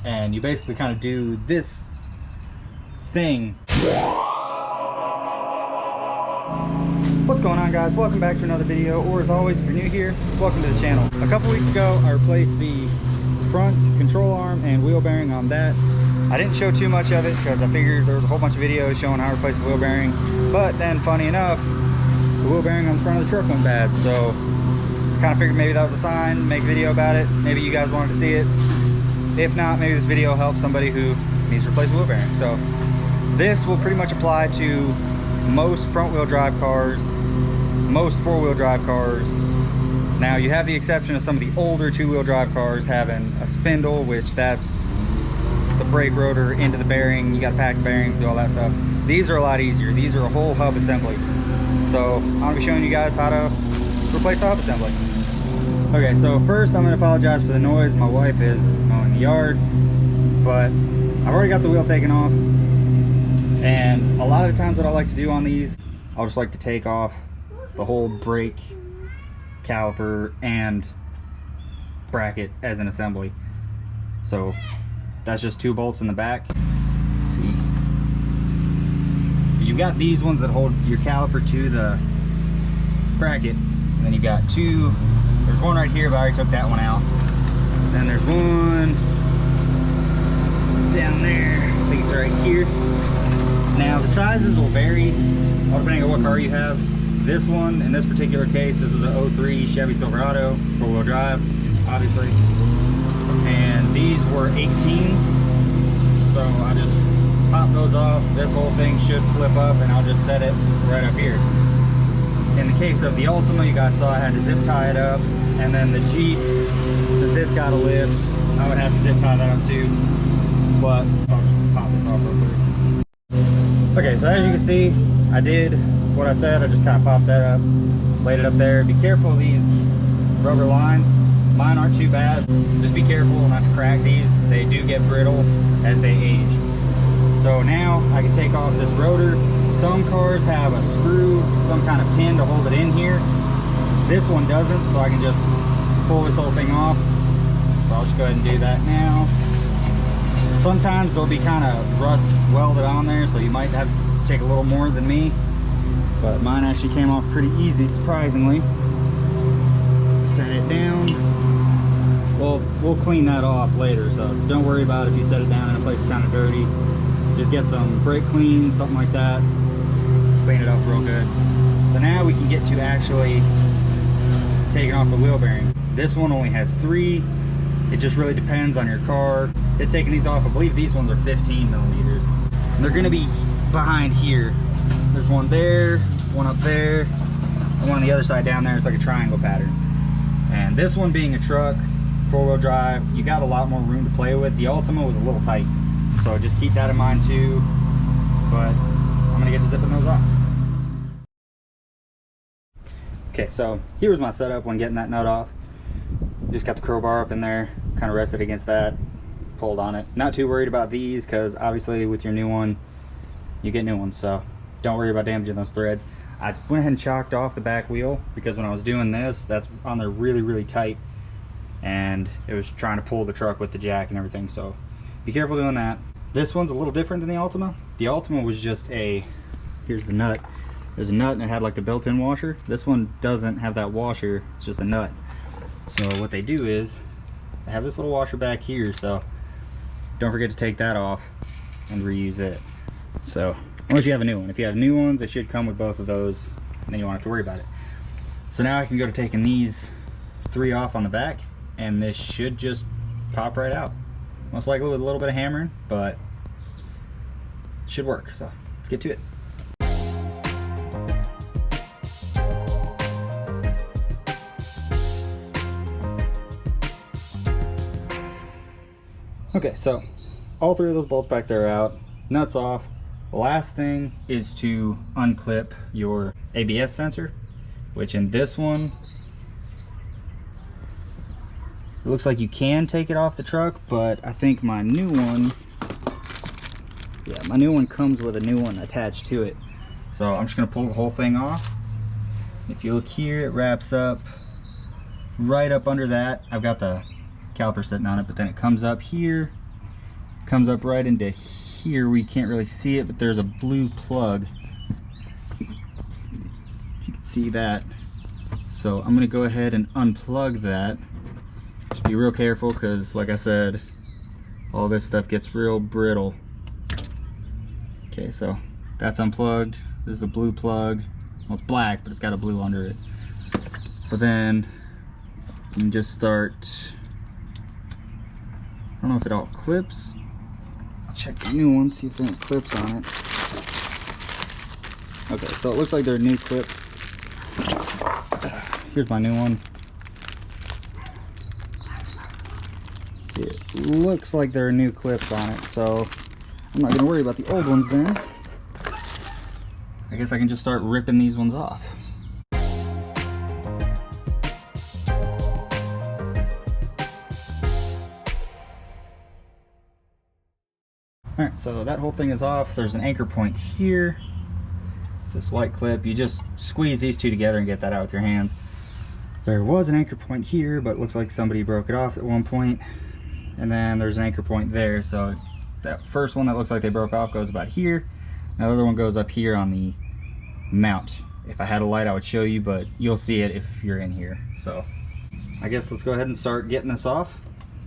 and you basically kind of do this thing. What's going on, guys? Welcome back to another video, or as always, if you're new here, welcome to the channel. A couple weeks ago I replaced the front control arm and wheel bearing on that. I didn't show too much of it because I figured there was a whole bunch of videos showing how to replace the wheel bearing, but then funny enough, the wheel bearing on the front of the truck went bad, so kind of figured maybe that was a sign, make a video about it. Maybe you guys wanted to see it. If not, maybe this video helps somebody who needs to replace a wheel bearing. So this will pretty much apply to most front wheel drive cars, most four-wheel drive cars. Now you have the exception of some of the older two-wheel drive cars having a spindle, which that's the brake rotor into the bearing. You got to pack the bearings, do all that stuff. These are a lot easier. These are a whole hub assembly. So I'm going to be showing you guys how to replace a hub assembly. Okay, so first I'm going to apologize for the noise. My wife is mowing the yard, but I've already got the wheel taken off. And a lot of the times what I like to do on these, I'll just like to take off the whole brake caliper and bracket as an assembly. So that's just 2 bolts in the back. Let's see. You've got these ones that hold your caliper to the bracket, and then you've got 2. There's one right here, but I already took that one out. Then there's one down there. I think it's right here. Now the sizes will vary all depending on what car you have. This one, in this particular case, this is a 03 Chevy Silverado, 4-wheel drive, obviously. And these were 18s, so I just pop those off. This whole thing should flip up, and I'll just set it right up here. In the case of the Ultima, you guys saw I had to zip tie it up, and then the Jeep, since it's got a lift, I would have to zip tie that up too. But I'll just pop this off real quick. Okay, so as you can see, I did what I said. I just kind of popped that up, laid it up there. Be careful of these rubber lines. Mine aren't too bad. Just be careful not to crack these. They do get brittle as they age. So now I can take off this rotor. Some cars have a screw, some kind of pin to hold it in here. This one doesn't, so I can just pull this whole thing off. So I'll just go ahead and do that now. Sometimes they'll be kind of rust welded on there, so you might have to take a little more than me. But mine actually came off pretty easy, surprisingly. Set it down. Well, we'll clean that off later, so don't worry about if you set it down in a place that's kind of dirty. Just get some brake clean, something like that. Clean it up real good. So now we can get to actually taking off the wheel bearing. This one only has 3. It just really depends on your car. They're taking these off, I believe these ones are 15 millimeters. And they're gonna be behind here. There's one there, one up there, and one on the other side down there. It's like a triangle pattern. And this one being a truck, 4-wheel drive, you got a lot more room to play with. The Ultima was a little tight, so just keep that in mind too. But I'm gonna get to zipping those off. Okay, so here was my setup when getting that nut off. Just got the crowbar up in there, kind of rested against that, pulled on it. Not too worried about these because obviously with your new one, you get new ones, so don't worry about damaging those threads. I went ahead and chalked off the back wheel because when I was doing this, that's on there really, really tight, and it was trying to pull the truck with the jack and everything, so be careful doing that. This one's a little different than the Ultima. The Ultima was just a, here's the nut. There's a nut and it had like the built-in washer. This one doesn't have that washer, it's just a nut. So what they do is, they have this little washer back here, so don't forget to take that off and reuse it. So, unless you have a new one. If you have new ones, it should come with both of those, and then you won't have to worry about it. So now I can go to taking these 3 off on the back, and this should just pop right out. Most likely with a little bit of hammering, but it should work. So, let's get to it. Okay, so all 3 of those bolts back there are out, nuts off. The last thing is to unclip your ABS sensor, which in this one, it looks like you can take it off the truck, but I think my new one, yeah, my new one comes with a new one attached to it. So I'm just gonna pull the whole thing off. If you look here, it wraps up right up under that. I've got the caliper sitting on it, but then it comes up here comes up right into here. We can't really see it, but there's a blue plug. You can see that. So I'm gonna go ahead and unplug that. Just be real careful, because like I said, all this stuff gets real brittle. Okay, so that's unplugged. This is the blue plug. Well, it's black, but it's got a blue under it. So then you can just start, I don't know if it all clips. I'll check the new one, see if there are any clips on it. Okay, so it looks like there are new clips. Here's my new one. It looks like there are new clips on it, so I'm not gonna worry about the old ones then. I guess I can just start ripping these ones off. Alright, so that whole thing is off. There's an anchor point here. It's this white clip. You just squeeze these two together and get that out with your hands. There was an anchor point here, but it looks like somebody broke it off at one point. And then there's an anchor point there. So that first one that looks like they broke off goes about here. The other one goes up here on the mount. If I had a light, I would show you, but you'll see it if you're in here. So I guess let's go ahead and start getting this off,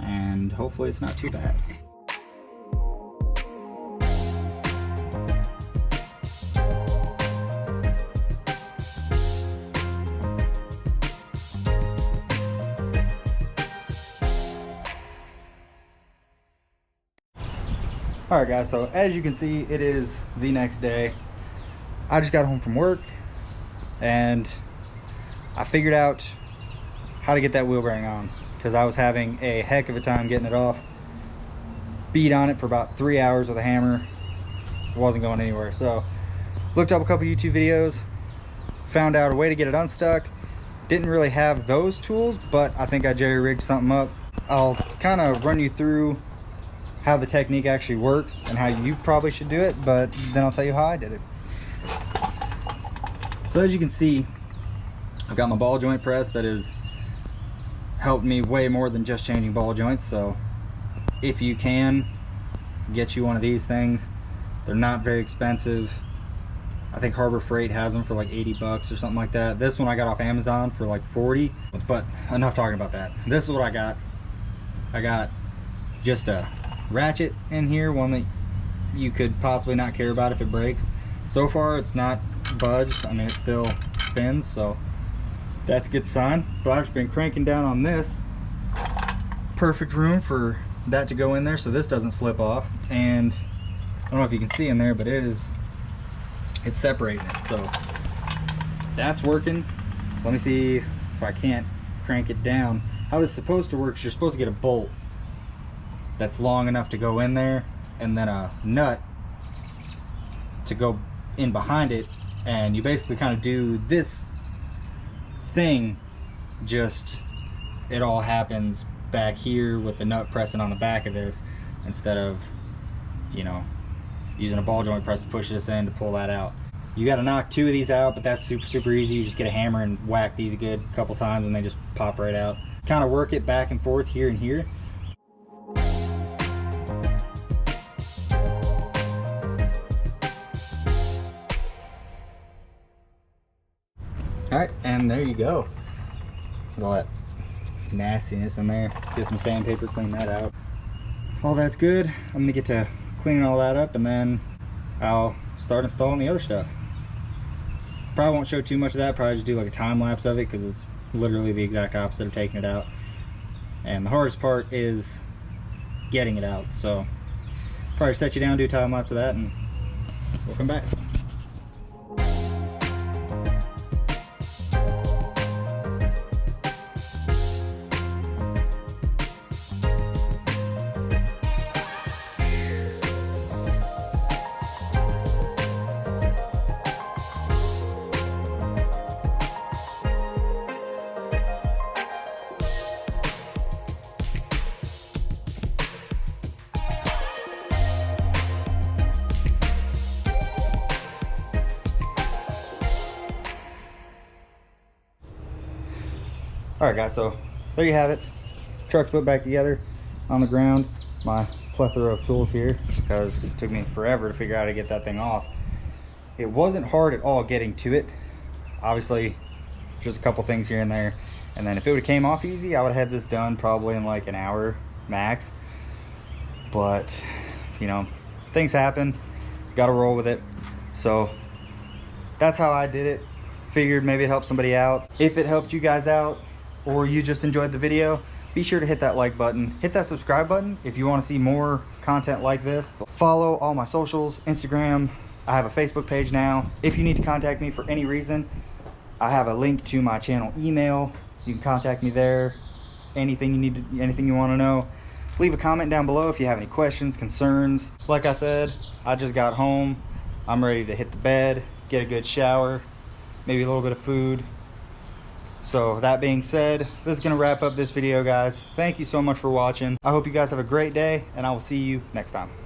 and hopefully it's not too bad. Alright guys, so as you can see, it is the next day. I just got home from work and I figured out how to get that wheel bearing on, because I was having a heck of a time getting it off. Beat on it for about 3 hours with a hammer. It wasn't going anywhere. So looked up a couple YouTube videos, found out a way to get it unstuck. Didn't really have those tools, but I think I jerry-rigged something up. I'll kind of run you through how the technique actually works and how you probably should do it, but then I'll tell you how I did it. So as you can see, I've got my ball joint press that has helped me way more than just changing ball joints. So if you can, get you one of these things. They're not very expensive. I think Harbor Freight has them for like 80 bucks or something like that. This one I got off Amazon for like 40, but enough talking about that. This is what I got. I got just a ratchet in here, one that you could possibly not care about if it breaks. So far it's not budged. I mean, it still spins, so that's a good sign. But I've just been cranking down on this. Perfect room for that to go in there so this doesn't slip off. And I don't know if you can see in there, but it's separating it, so that's working. Let me see if I can't crank it down. How this is supposed to work is you're supposed to get a bolt that's long enough to go in there, and then a nut to go in behind it, and you basically kind of do this thing, just it all happens back here with the nut pressing on the back of this, instead of, you know, using a ball joint press to push this in to pull that out. You got to knock 2 of these out, but that's super easy. You just get a hammer and whack these a good couple times and they just pop right out. Kind of work it back and forth here and here. Alright, and there you go. All that nastiness in there. Get some sandpaper, clean that out. All that's good. I'm gonna get to cleaning all that up, and then I'll start installing the other stuff. Probably won't show too much of that. Probably just do like a time lapse of it, because it's literally the exact opposite of taking it out. And the hardest part is getting it out. So probably set you down, do a time lapse of that, and we'll come back. Alright guys, so there you have it. Truck's put back together on the ground. My plethora of tools here because it took me forever to figure out how to get that thing off. It wasn't hard at all getting to it. Obviously, just a couple things here and there. And then if it would have came off easy, I would have had this done probably in like an hour max. But, you know, things happen. Got to roll with it. So that's how I did it. Figured maybe it helped somebody out. If it helped you guys out or you just enjoyed the video, be sure to hit that like button, hit that subscribe button if you want to see more content like this. Follow all my socials, Instagram. I have a Facebook page now. If you need to contact me for any reason, I have a link to my channel email. You can contact me there. Anything you need to, anything you want to know, leave a comment down below if you have any questions, concerns. Like I said, I just got home. I'm ready to hit the bed, get a good shower, maybe a little bit of food. So that being said, this is gonna wrap up this video, guys. Thank you so much for watching. I hope you guys have a great day, and I will see you next time.